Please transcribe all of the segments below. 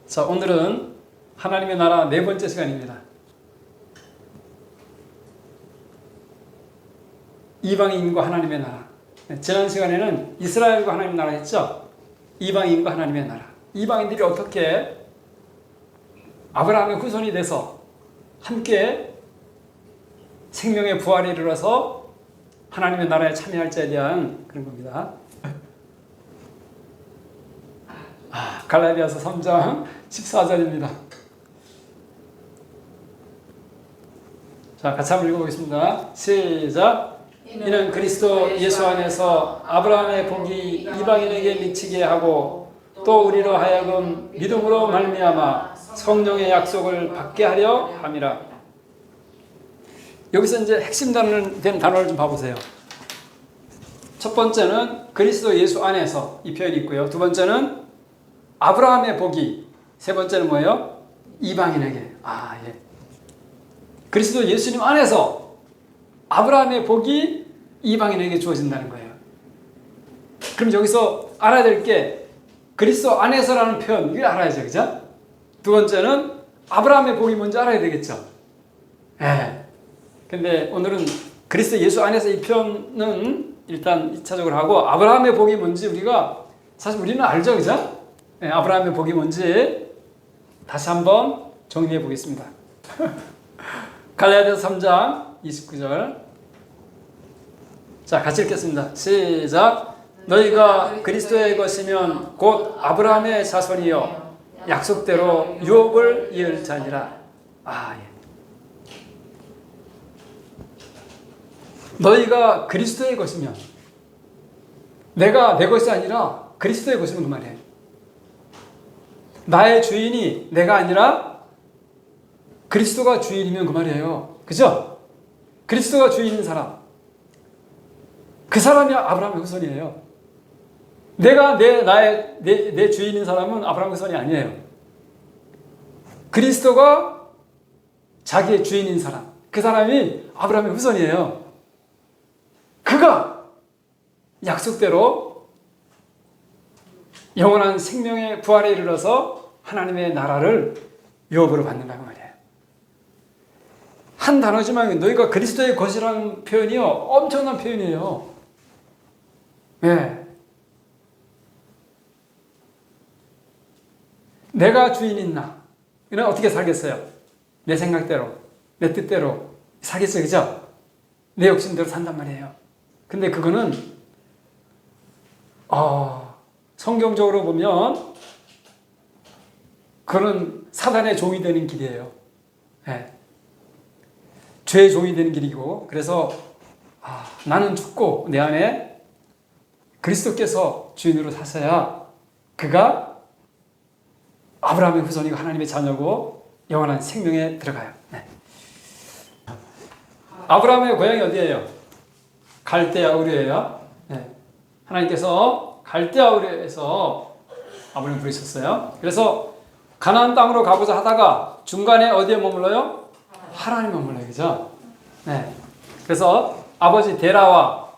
자, 오늘은 하나님의 나라 네 번째 시간입니다. 이방인과 하나님의 나라. 지난 시간에는 이스라엘과 하나님의 나라 했죠? 이방인과 하나님의 나라. 이방인들이 어떻게 아브라함의 후손이 돼서 함께 생명의 부활에 이르러서 하나님의 나라에 참여할지에 대한 그런 겁니다. 갈라디아서 3장 14절입니다. 자, 같이 한번 읽어보겠습니다. 시작. 이는 그리스도 예수 안에서 아브라함의 복이 이방인에게 미치게 하고 또 우리로 하여금 믿음으로 말미암아 성령의 약속을 받게 하려 함이라. 여기서 이제 핵심 된 단어를 좀 봐보세요. 첫 번째는 그리스도 예수 안에서 이 표현이 있고요. 두 번째는 아브라함의 복이, 세 번째는 뭐예요? 이방인에게. 예. 그리스도 예수님 안에서 아브라함의 복이 이방인에게 주어진다는 거예요. 그럼 여기서 알아야 될 게 그리스도 안에서라는 표현, 이걸 알아야죠. 그죠? 두 번째는 아브라함의 복이 뭔지 알아야 되겠죠. 예. 근데 오늘은 그리스도 예수 안에서 이 표현은 일단 2차적으로 하고 아브라함의 복이 뭔지 사실 우리는 알죠. 그죠? 네, 아브라함의 복이 뭔지 다시 한번 정리해 보겠습니다. 갈라디아서 3장 29절. 자, 같이 읽겠습니다. 시작. 너희가 그리스도의 것이면 곧 아브라함의 자손이요 약속대로 유업을 이을 자니라. 예. 너희가 그리스도의 것이면, 내가 내 것이 아니라 그리스도의 것이면 그 말이에요. 나의 주인이 내가 아니라 그리스도가 주인이면 그 말이에요. 그죠? 그리스도가 주인인 사람, 그 사람이 아브라함의 후손이에요. 내가 내 주인인 사람은 아브라함의 후손이 아니에요. 그리스도가 자기의 주인인 사람, 그 사람이 아브라함의 후손이에요. 그가 약속대로 영원한 생명의 부활에 이르러서 하나님의 나라를 유업으로 받는다고 말이에요. 한 단어지만 너희가 그리스도의 것이라는 표현이요, 엄청난 표현이에요. 네. 내가 주인인 나, 이는 어떻게 살겠어요? 내 생각대로, 내 뜻대로 살겠어요. 그죠? 내 욕심대로 산단 말이에요. 근데 그거는 성경적으로 보면 그런 사단의 종이 되는 길이에요. 네. 죄의 종이 되는 길이고, 그래서 나는 죽고 내 안에 그리스도께서 주인으로 사셔야 그가 아브라함의 후손이고 하나님의 자녀고 영원한 생명에 들어가요. 네. 아브라함의 고향이 어디예요? 갈대아 우르예요. 네. 하나님께서 갈대아 우르에서 아브라함을 부르셨어요. 그래서 가나안 땅으로 가고자 하다가 중간에 어디에 머물러요? 하란에 머물러요. 그죠? 네. 그래서 아버지 데라와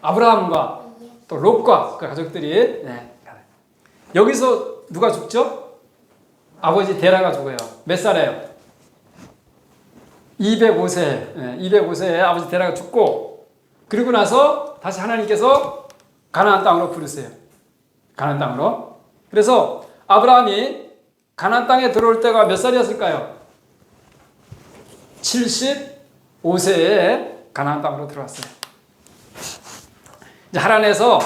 아브라함과 또 롯과 그 가족들이 여기서 누가 죽죠? 아버지 데라가 죽어요. 몇 살이에요? 205세. 205세에 아버지 데라가 죽고, 그리고 나서 다시 하나님께서 가나안 땅으로 부르세요. 가나안 땅으로. 그래서 아브라함이 가나안 땅에 들어올 때가 몇 살이었을까요? 75세에 가나안 땅으로 들어왔어요. 이제 하란에서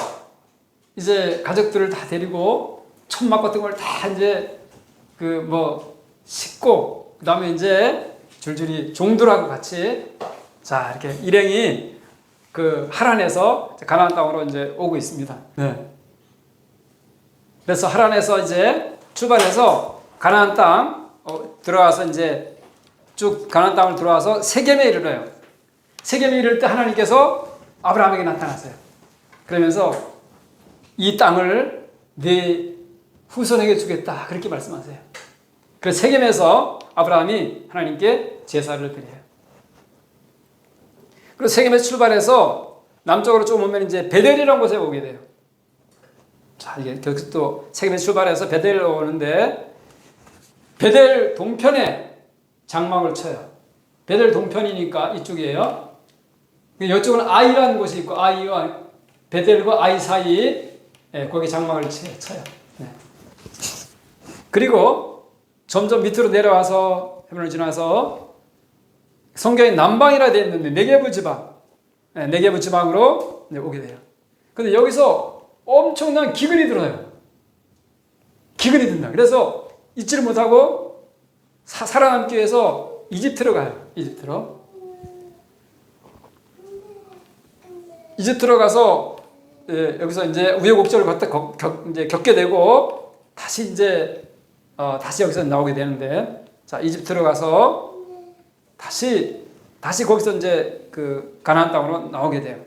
이제 가족들을 다 데리고 천막 같은 걸 다 이제 싣고, 그다음에 이제 줄줄이 종들하고 같이 이렇게 일행이 하란에서 가나안 땅으로 이제 오고 있습니다. 네. 그래서 하란에서 이제 출발해서 가나안 땅 들어와서 이제 쭉 가나안 땅을 들어와서 세겜에 이르러요. 세겜에 이를 때 하나님께서 아브라함에게 나타났어요. 그러면서 이 땅을 네 후손에게 주겠다, 그렇게 말씀하세요. 그래서 세겜에서 아브라함이 하나님께 제사를 드려요. 그리고 세겜에서 출발해서 남쪽으로 좀 오면 이제 베델이라는 곳에 오게 돼요. 자, 이게 또 세겜에서 출발해서 베델로 오는데 베델 동편에 장막을 쳐요. 베델 동편이니까 이쪽이에요. 이쪽은 아이라는 곳이 있고 아이와 베델과 아이 사이 거기 장막을 쳐요. 네. 그리고 점점 밑으로 내려와서 헤브론을 지나서 성경에 남방이라 되어 있는데 네게브 지방, 네게브 지방으로 오게 돼요. 근데 여기서 엄청난 기근이 들어요. 기근이 든다. 그래서 잊지를 못하고 살아남기 위해서 이집트로 가요. 이집트로 가서 여기서 이제 우여곡절을 겪게 되고 다시 다시 여기서 나오게 되는데, 자 이집트로 가서 다시 거기서 이제 그 가나안 땅으로 나오게 돼요.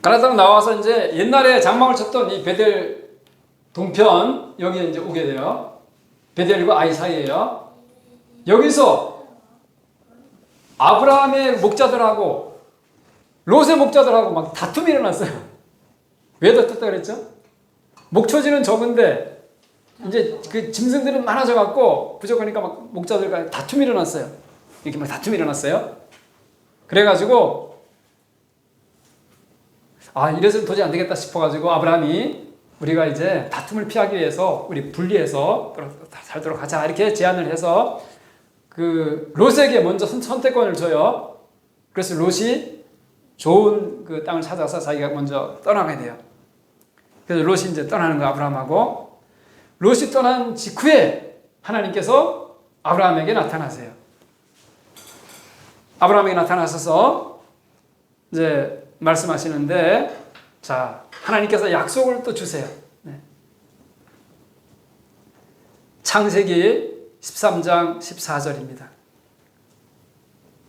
가나안 땅 나와서 이제 옛날에 장막을 쳤던 이 베델 동편 여기에 이제 오게 돼요. 베델과 아이 사이에요. 여기서 아브라함의 목자들하고 롯의 목자들하고 막 다툼이 일어났어요. 왜 다퉜다 그랬죠? 목초지는 적은데 이제 그 짐승들은 많아져 갖고 부족하니까 막 목자들과 다툼이 일어났어요. 이렇게 막 다툼이 일어났어요. 그래가지고 이래서는 도저히 안 되겠다 싶어가지고 아브라함이 우리가 이제 다툼을 피하기 위해서 우리 분리해서 살도록 하자 이렇게 제안을 해서 그 롯에게 먼저 선택권을 줘요. 그래서 롯이 좋은 그 땅을 찾아서 자기가 먼저 떠나게 돼요. 그래서 롯이 이제 떠나는 거 아브라함하고, 롯이 떠난 직후에 하나님께서 아브라함에게 나타나세요. 아브라함에게 나타나셔서 이제 말씀하시는데, 자 하나님께서 약속을 또 주세요. 네. 창세기 13장 14절입니다.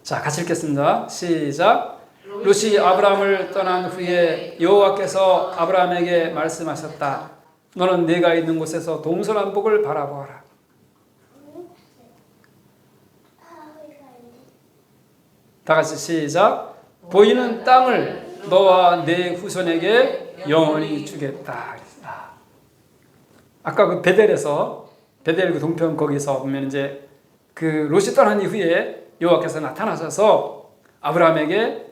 자 같이 읽겠습니다. 시작. 롯이 아브라함을 떠난 후에 여호와께서 아브라함에게 말씀하셨다. 너는 내가 있는 곳에서 동서남북을 바라보아라. 다 같이 시작. 보이는 땅을 너와 내 후손에게 영원히 주겠다. 아까 그 베델 그 동편 거기서 보면 이제 그 롯이 떠난 이후에 여호와께서 나타나셔서 아브라함에게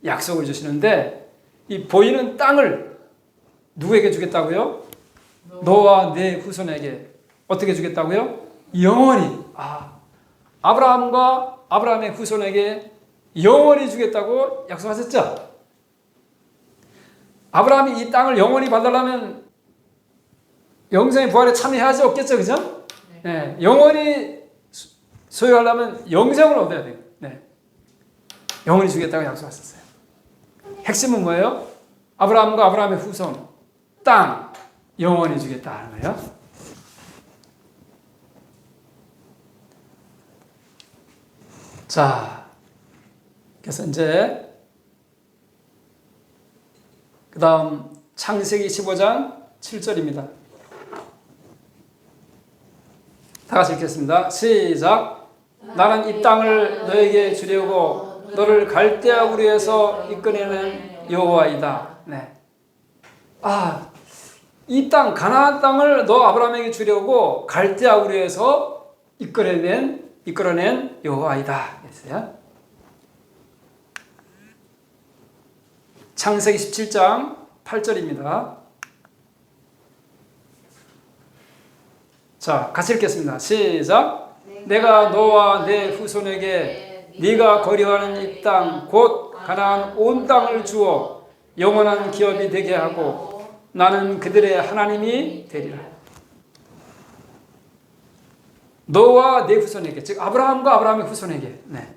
약속을 주시는데, 이 보이는 땅을 누구에게 주겠다고요? 너와 내 후손에게. 어떻게 주겠다고요? 영원히. 아브라함과 아브라함의 후손에게 영원히 주겠다고 약속하셨죠? 아브라함이 이 땅을 영원히 받으려면 영생의 부활에 참여해야지 없겠죠, 그죠? 네. 영원히 소유하려면 영생을 얻어야 돼요. 네. 영원히 주겠다고 약속하셨어요. 핵심은 뭐예요? 아브라함과 아브라함의 후손, 땅, 영원히 주겠다 하는 거예요. 자, 그래서 이제 그 다음 창세기 15장 7절입니다. 다 같이 읽겠습니다. 시작. 나는 이 땅을 너에게 주려고 너를 갈대아 우리에서 이끌어낸 여호와이다. 네. 이 땅 가나안 땅을 너 아브라함에게 주려고 갈대아 우리에서 이끌어낸 여호와이다. 그랬어요. 창세기 17장 8절입니다. 자, 같이 읽겠습니다. 시작. 내가 너와 내 후손에게 네가 거류하는 이 땅 곧 가나안 온 땅을 주어 영원한 기업이 되게 하고 나는 그들의 하나님이 되리라. 너와 내 후손에게, 즉 아브라함과 아브라함의 후손에게. 네.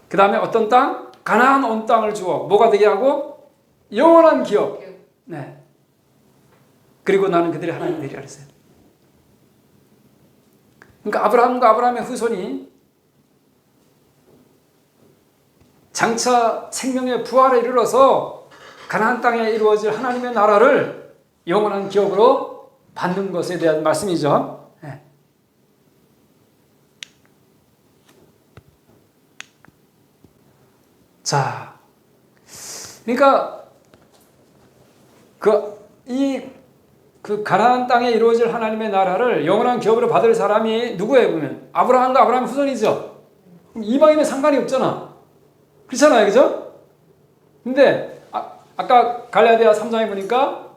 그 다음에 어떤 땅? 가나안 온 땅을 주어 뭐가 되게 하고 영원한 기업. 네. 그리고 나는 그들의 하나님이 되리라 그랬어요. 그러니까 아브라함과 아브라함의 후손이 장차 생명의 부활에 이르러서 가나안 땅에 이루어질 하나님의 나라를 영원한 기업으로 받는 것에 대한 말씀이죠. 네. 자, 그러니까 그 가나안 땅에 이루어질 하나님의 나라를 영원한 기업으로 받을 사람이 누구예요? 보면 아브라함과 아브라함 후손이죠. 이방인은 상관이 없잖아. 그렇잖아요, 그죠? 근데 아까 갈라디아 3장에 보니까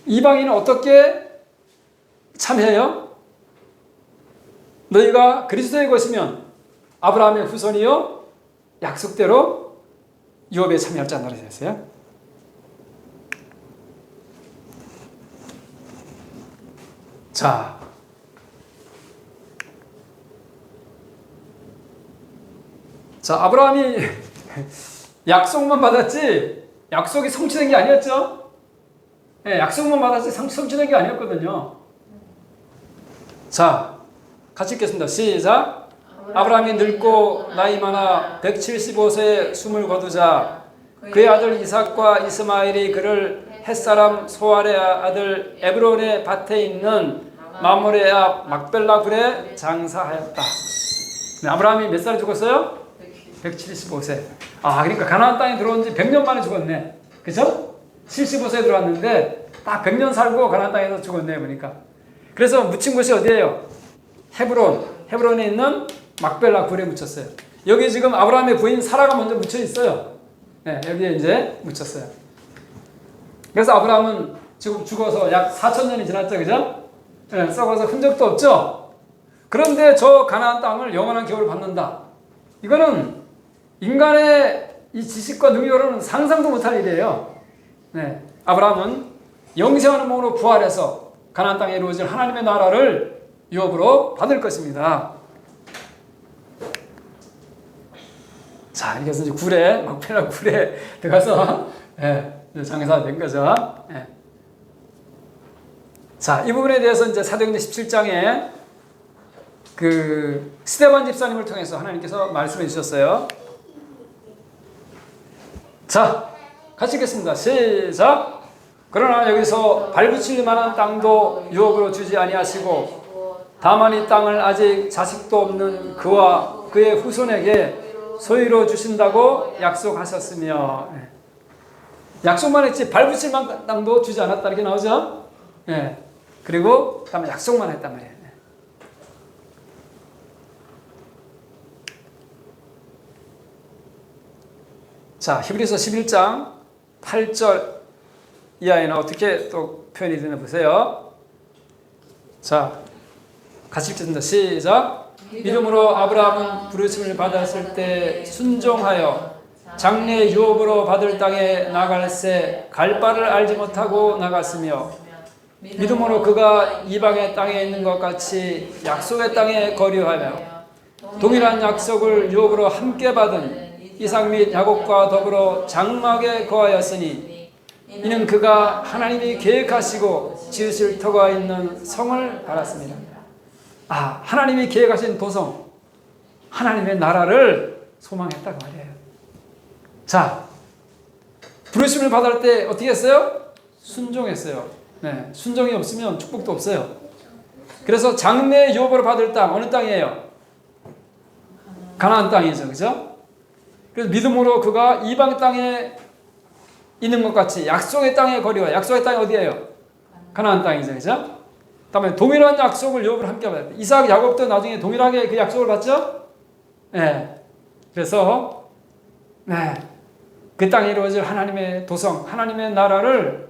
이방인은 어떻게 참여해요? 너희가 그리스도의 것이면 아브라함의 후손이요 약속대로 유업에 참여할 자 노래 됐어요. 자, 아브라함이 약속만 받았지 약속이 성취된 게 아니었죠. 네, 약속만 받았지 성취된 게 아니었거든요. 자, 같이 읽겠습니다. 시작. 아브라함이 늙고 나이 많아 175세에 숨을 거두자 그의 아들 이삭과 이스마엘이 그를 햇사람 소알의 아들 에브론의 밭에 있는 마므레 앞 막벨라 굴에 장사하였다. 아브라함이 몇 살에 죽었어요? 175세. 그러니까 가나안 땅에 들어온 지 100년 만에 죽었네. 그죠? 75세에 들어왔는데 딱 100년 살고 가나안 땅에서 죽었네 보니까. 그래서 묻힌 곳이 어디예요? 헤브론에 있는 막벨라 굴에 묻혔어요. 여기 지금 아브라함의 부인 사라가 먼저 묻혀 있어요. 네, 여기에 이제 묻혔어요. 그래서 아브라함은 지금 죽어서 약 4,000년이 지났죠, 그죠? 네, 썩어서 흔적도 없죠. 그런데 저 가나안 땅을 영원한 기업을 받는다. 이거는 인간의 이 지식과 능력으로는 상상도 못할 일이에요. 네, 아브라함은 영생하는 몸으로 부활해서 가나안 땅에 이루어질 하나님의 나라를 유업으로 받을 것입니다. 자, 이렇게 해서 이제 막벨라 굴에 들어가서 장사된 거죠. 예. 자, 이 부분에 대해서 이제 사도행전 17장에 그 스데반 집사님을 통해서 하나님께서 말씀해 주셨어요. 자, 같이 읽겠습니다. 시작. 그러나 여기서 발붙일 만한 땅도 유업으로 주지 아니하시고 다만 이 땅을 아직 자식도 없는 그와 그의 후손에게 소유로 주신다고 약속하셨으며, 약속만 했지 발붙일 만한 땅도 주지 않았다 이렇게 나오죠. 그리고 다만 약속만 했단 말이에요. 자, 히브리서 11장 8절 이하에는 어떻게 또 표현이 되나 보세요. 자, 같이 읽겠습니다. 시작. 믿음으로 아브라함은 부르심을 받았을 때 순종하여 장래 유업으로 받을 땅에 나갈새 갈 바를 알지 못하고 나갔으며 믿음으로 그가 이방의 땅에 있는 것 같이 약속의 땅에 거류하며 동일한 약속을 유업으로 함께 받은 이삭 및 야곱과 더불어 장막에 거하였으니 이는 그가 하나님이 계획하시고 지으실 터가 있는 성을 알았습니다. 하나님이 계획하신 도성, 하나님의 나라를 소망했다고 말이에요. 자, 부르심을 받을 때 어떻게 했어요? 순종했어요. 네, 순종이 없으면 축복도 없어요. 그래서 장래 유업으로 받을 땅, 어느 땅이에요? 가나안 땅이죠, 그죠? 그래서 믿음으로 그가 이방 땅에 있는 것 같이 약속의 땅에 거리와 약속의 땅이 어디예요? 가나안 땅이죠, 그죠? 다음에 동일한 약속을 유업을 함께 받았다. 이삭, 야곱도 나중에 동일하게 그 약속을 받죠? 네. 그래서 그 땅에 이루어질 하나님의 도성, 하나님의 나라를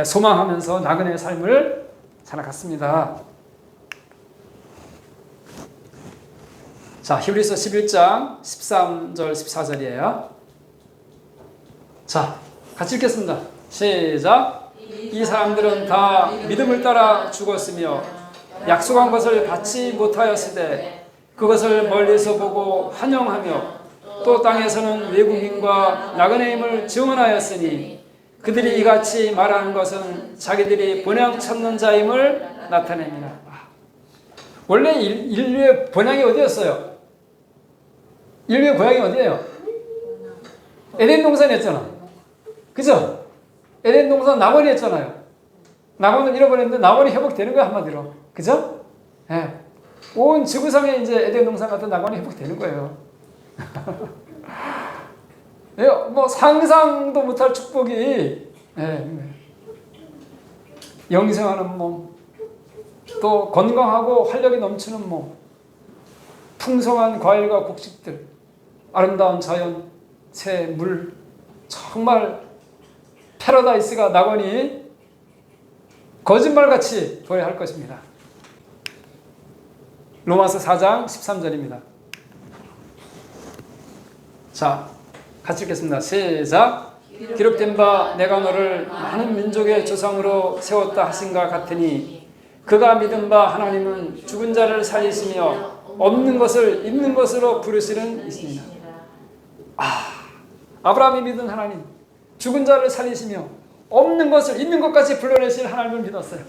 소망하면서 나그네의 삶을 살아갔습니다. 자, 히브리서 11장 13절 14절이에요. 자, 같이 읽겠습니다. 시작. 이 사람들은 다 믿음을 따라 죽었으며 약속한 것을 받지 못하였으되 그것을 멀리서 보고 환영하며 또 땅에서는 외국인과 나그네임을 증언하였으니 그들이 이같이 말하는 것은 자기들이 본향 찾는 자임을 나타냅니다. 원래 인류의 본향이 어디였어요? 인류의 고향이 어디예요? 에덴 동산이었잖아. 그죠? 에덴 동산 낙원이었잖아요. 낙원을 잃어버렸는데 낙원이 회복되는 거야, 한마디로. 그죠? 온 지구상에 이제 에덴 동산 같은 낙원이 회복되는 거예요. 뭐 상상도 못할 축복이 영생하는 몸, 또 건강하고 활력이 넘치는 몸, 풍성한 과일과 곡식들, 아름다운 자연, 새, 물, 정말 패러다이스가 나거니 거짓말같이 보여야 할 것입니다. 로마서 4장 13절입니다. 자, 같이 읽겠습니다. 시작. 기록된 바 내가 너를 많은 민족의 조상으로 세웠다 하신가 같으니 그가 믿은 바 하나님은 죽은 자를 살리시며 없는 것을 있는 것으로 부르시는 이시니라. 아브라함이 믿은 하나님, 죽은 자를 살리시며 없는 것을 있는 것까지 불러내실 하나님을 믿었어요.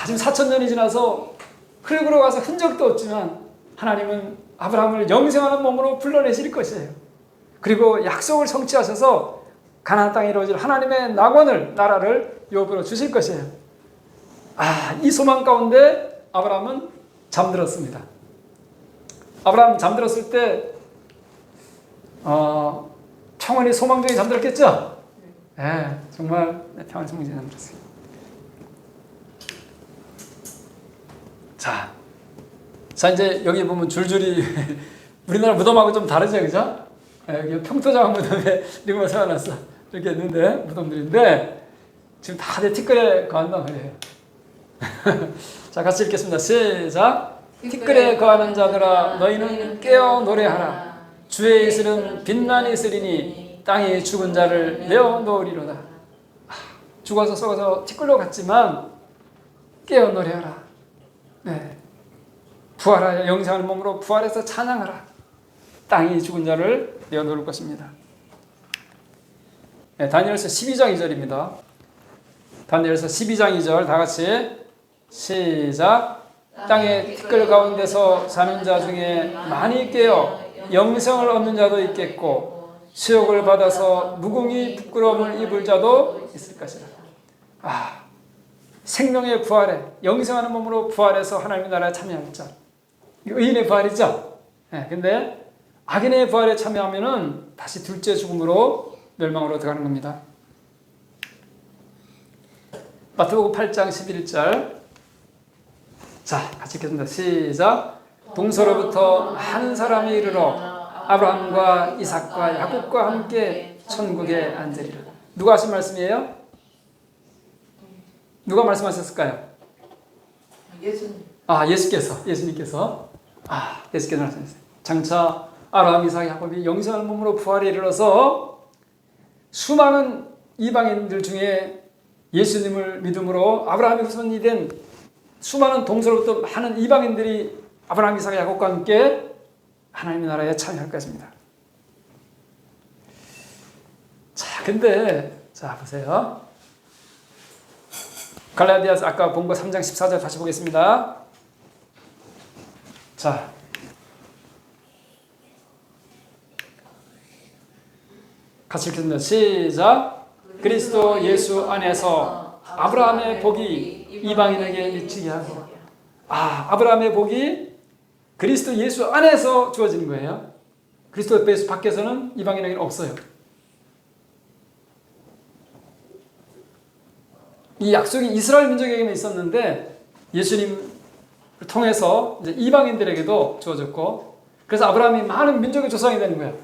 지금 4,000년이 지나서 흙으로 가서 흔적도 없지만 하나님은 아브라함을 영생하는 몸으로 불러내실 것이에요. 그리고 약속을 성취하셔서 가나안 땅에 이루어질 하나님의 낙원을, 나라를 유업으로 주실 것이에요. 이 소망 가운데 아브라함은 잠들었습니다. 아브라함 잠들었을 때 평안히 소망 중에 잠들었겠죠? 네, 정말 평안히 소망 중에 잠들었어요. 자 이제 여기 보면 줄줄이 우리나라 무덤하고 좀 다르죠, 그죠? 여기 평토장 무덤에 리그가 세워놨어. 이렇게 있는데 무덤들인데 지금 다들 티끌에 거한단 말이에요. 자, 같이 읽겠습니다. 시작. 티끌에 거하는 자들아 너희는 깨어 노래하라. 주의 이슬은 빛나니 있으리니 땅이 죽은 자를 내어 놓으리로다. 죽어서 썩어서 티끌로 갔지만 깨어 노래하라. 네. 부활하여 영생하는 몸으로 부활해서 찬양하라. 땅이 죽은 자를 내어 놓을 것입니다. 네, 다니엘서 12장 2절입니다. 다니엘서 12장 2절 다 같이 시작. 땅의 티끌 가운데서 사는 자 중에 많이 깨어 영생을 얻는 자도 있겠고 수욕을 받아서 무궁히 부끄러움을 입을 자도 있을 것이라. 생명의 부활에 영생하는 몸으로 부활해서 하나님의 나라에 참여할 자. 의인의 부활이죠. 근데 악인의 부활에 참여하면은 다시 둘째 죽음으로 멸망으로 들어가는 겁니다. 마태복음 8장 11절. 자, 같이 읽겠습니다. 시작. 동서로부터 한 사람이 이르러 아브라함과 이삭과 야곱과 함께 천국에 앉으리라. 누가 하신 말씀이에요? 누가 말씀하셨을까요? 예수님. 예수님께서 말씀하셨어요. 장차 아브라함, 이삭, 야곱이 영생하는 몸으로 부활에 이르러서 수많은 이방인들 중에 예수님을 믿음으로 아브라함의 후손이 된 수많은 동서로부터 많은 이방인들이 아브라함, 이삭, 야곱과 함께 하나님의 나라에 참여할 것입니다. 근데 보세요. 갈라디아서 아까 본 거 3장 14절 다시 보겠습니다. 같이 읽겠습니다. 시작. 그리스도 예수 안에서 아브라함의 복이 이방인에게 미치게 하고. 아브라함의 복이 그리스도 예수 안에서 주어지는 거예요. 그리스도 예수 밖에서는 이방인에게는 없어요. 이 약속이 이스라엘 민족에게만 있었는데 예수님을 통해서 이제 이방인들에게도 주어졌고, 그래서 아브라함이 많은 민족의 조상이 되는 거예요.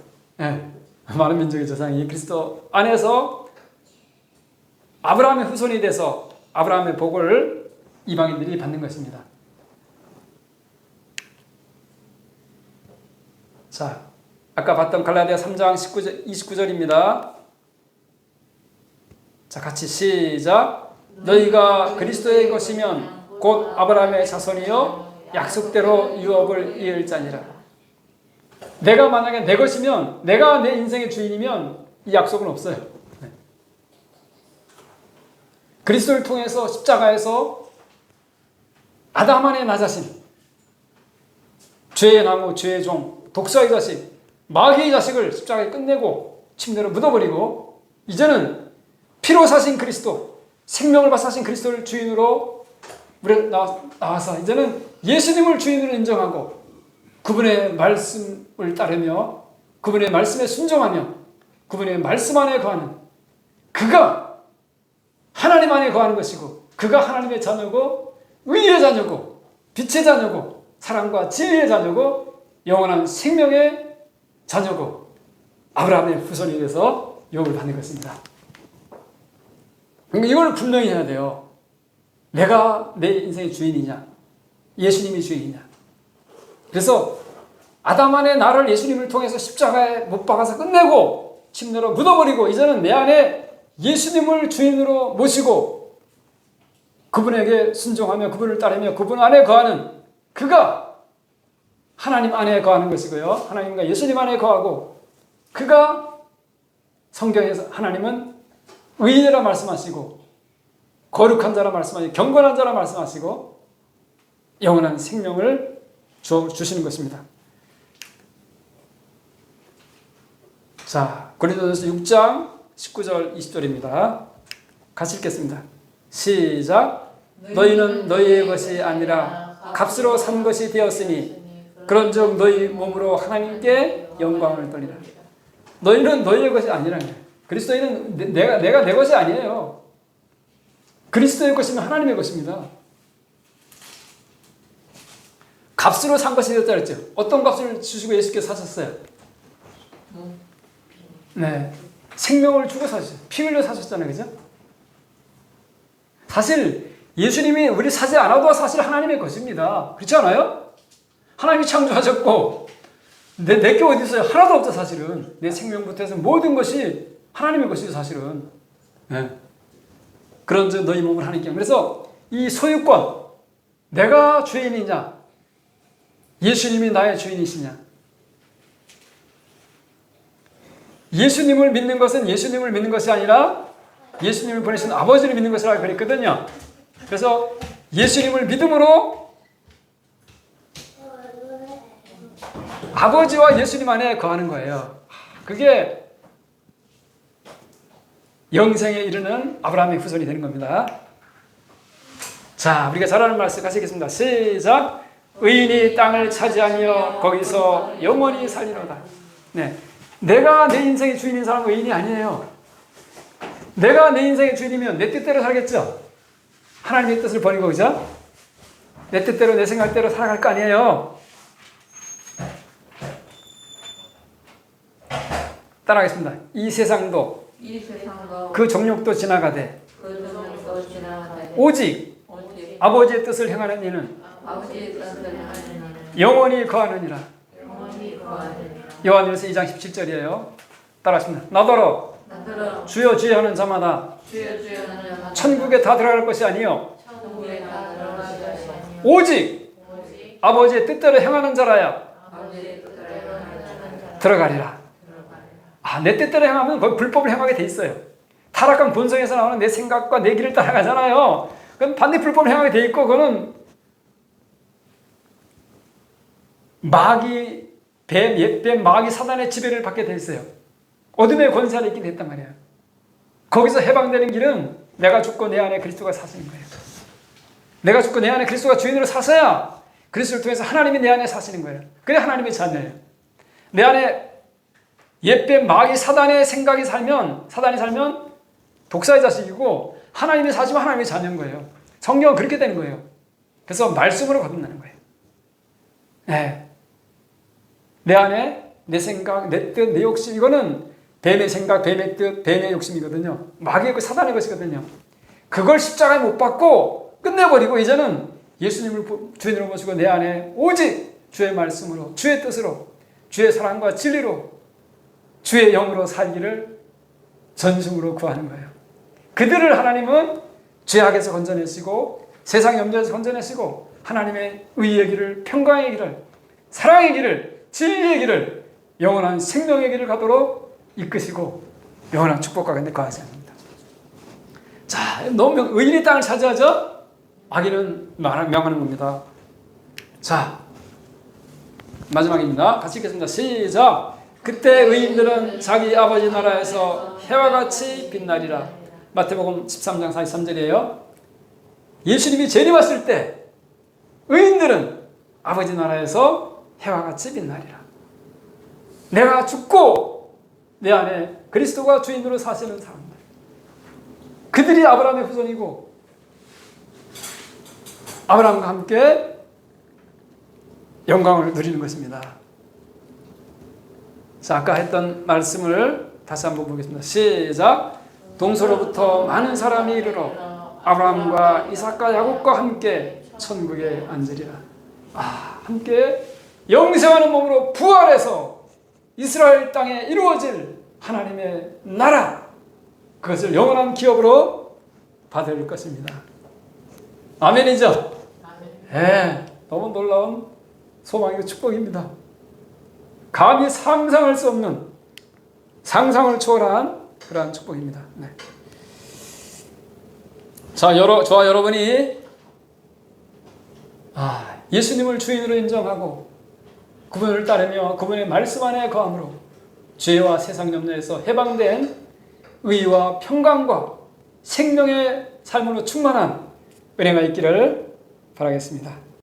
많은 민족의 조상이 그리스도 안에서 아브라함의 후손이 돼서 아브라함의 복을 이방인들이 받는 것입니다. 아까 봤던 갈라디아 3장 29절입니다. 같이 시작. 너희가 그리스도의 것이면 곧 아브라함의 자손이요 약속대로 유업을 이을 자니라. 내가 만약에 내 것이면, 내가 내 인생의 주인이면 이 약속은 없어요. 그리스도를 통해서 십자가에서 아담 안에 나 자신, 죄의 나무, 죄의 종, 독사의 자식, 마귀의 자식을 십자가에 끝내고 침대로 묻어버리고, 이제는 피로 사신 그리스도, 생명을 바사신 그리스도를 주인으로 우리가 나와서 이제는 예수님을 주인으로 인정하고 그분의 말씀을 따르며 그분의 말씀에 순종하며 그분의 말씀 안에 거하는, 그가 하나님 안에 거하는 것이고 그가 하나님의 자녀고 의의 자녀고 빛의 자녀고 사랑과 진리의 자녀고 영원한 생명의 자녀고 아브라함의 후손이 돼서 유업을 받는 것입니다. 그러니까 이걸 분명히 해야 돼요. 내가 내 인생의 주인이냐 예수님이 주인이냐. 그래서 아담 안에 나를 예수님을 통해서 십자가에 못 박아서 끝내고 침례로 묻어버리고 이제는 내 안에 예수님을 주인으로 모시고 그분에게 순종하며 그분을 따르며 그분 안에 거하는 그가 하나님 안에 거하는 것이고요. 하나님과 예수님 안에 거하고 그가 성경에서 하나님은 의인이라 말씀하시고 거룩한 자라 말씀하시고 경건한 자라 말씀하시고 영원한 생명을 주시는 것입니다. 자, 고린도전서 6장 19절 20절입니다. 같이 읽겠습니다. 시작. 너희는 너희의 것이 아니라 값으로 산 것이 되었으니 그런즉 너희 몸으로 하나님께 영광을 돌리라. 너희는 너희의 것이 아니라 그리스도인은 내가 내 것이 아니에요. 그리스도의 것이면 하나님의 것입니다. 값으로 산 것이 되었다 그랬죠. 어떤 값을 주시고 예수께서 사셨어요? 네, 생명을 주고 사셨어요. 피 흘려 사셨잖아요, 그죠? 사실 예수님이 우리 사지 않아도 사실 하나님의 것입니다. 그렇지 않아요? 하나님이 창조하셨고 내 게 어디 있어요? 하나도 없죠, 사실은. 내 생명부터 해서 모든 것이 하나님의 것이죠, 사실은. 네. 그런즉 너희 몸을 하나님께. 그래서 이 소유권, 내가 주인이냐, 예수님이 나의 주인이시냐. 예수님을 믿는 것은 예수님을 믿는 것이 아니라 예수님을 보내신 아버지를 믿는 것이라고 그랬거든요. 그래서 예수님을 믿음으로 아버지와 예수님 안에 거하는 거예요. 그게 영생에 이르는 아브라함의 후손이 되는 겁니다. 자, 우리가 잘 아는 말씀 같이 읽겠습니다. 시작. 의인이 땅을 차지하며 거기서 영원히 살리로다. 네, 내가 내 인생의 주인인 사람은 의인이 아니에요. 내가 내 인생의 주인이면 내 뜻대로 살겠죠. 하나님의 뜻을 버리고, 그죠? 내 뜻대로 내 생각대로 살아갈 거 아니에요. 따라하겠습니다. 이 세상도 그 정욕도 지나가되 오직 아버지의 뜻을 행하는 이는 영원히 거하느니라. 요한일서 2장 17절이에요. 따라하십니다. 나더러 주여 주여 하는 자마다 천국에 다 들어갈 것이 아니요 오직 아버지의 뜻대로 행하는 자라야 들어가리라. 아, 내 뜻대로 행하면 거의 불법을 행하게 돼 있어요. 타락한 본성에서 나오는 내 생각과 내 길을 따라가잖아요. 그럼 반대 불법을 행하게 돼 있고, 그거는 마귀, 뱀, 옛뱀, 마귀, 사단의 지배를 받게 돼 있어요. 어둠의 권세 안에 있게 됐단 말이에요. 거기서 해방되는 길은 내가 죽고 내 안에 그리스도가 사시는 거예요. 내가 죽고 내 안에 그리스도가 주인으로 사셔야 그리스도를 통해서 하나님이 내 안에 사시는 거예요. 그래 하나님의 자녀예요. 내 안에 옛뱀, 마귀, 사단의 생각이 살면, 사단이 살면 독사의 자식이고 하나님이 사시면 하나님의 자녀인 거예요. 성경은 그렇게 되는 거예요. 그래서 말씀으로 거듭나는 거예요. 네. 내 안에 내 생각, 내 뜻, 내 욕심, 이거는 뱀의 생각, 뱀의 뜻, 뱀의 욕심이거든요. 마귀의 사단의 것이거든요. 그걸 십자가에 못 박고 끝내버리고 이제는 예수님을 주인으로 모시고 내 안에 오직 주의 말씀으로, 주의 뜻으로, 주의 사랑과 진리로, 주의 영으로 살기를 전심으로 구하는 거예요. 그들을 하나님은 죄악에서 건져내시고 세상 염려에서 건져내시고 하나님의 의의 길을, 평강의 길을, 사랑의 길을, 진리의 길을, 영원한 생명의 길을 가도록 이끄시고 영원한 축복과 근데 거하지 않습니다. 자, 너무 의인이 땅을 차지하죠? 악인은 명하는 겁니다. 자, 마지막입니다. 같이 읽겠습니다. 시작. 그때 의인들은 자기 아버지 나라에서 해와 같이 빛나리라. 마태복음 13장 43절이에요. 예수님이 재림했을 때 의인들은 아버지 나라에서 해와 같이 빛나리라. 내가 죽고 내 안에 그리스도가 주인으로 사시는 사람들. 그들이 아브라함의 후손이고 아브라함과 함께 영광을 누리는 것입니다. 자, 아까 했던 말씀을 다시 한번 보겠습니다. 시작. 동서로부터 많은 사람이 이르러 아브라함과 이삭과 야곱과 함께 천국에 앉으리라. 함께 영생하는 몸으로 부활해서 이스라엘 땅에 이루어질 하나님의 나라, 그것을 영원한 기업으로 받을 것입니다. 아멘이죠? 네, 너무 놀라운 소망이고 축복입니다. 감히 상상할 수 없는, 상상을 초월한 그러한 축복입니다. 네. 자, 저와 여러분이 예수님을 주인으로 인정하고 그분을 따르며 그분의 말씀 안에 거함으로 죄와 세상 염려에서 해방된 의와 평강과 생명의 삶으로 충만한 은혜가 있기를 바라겠습니다.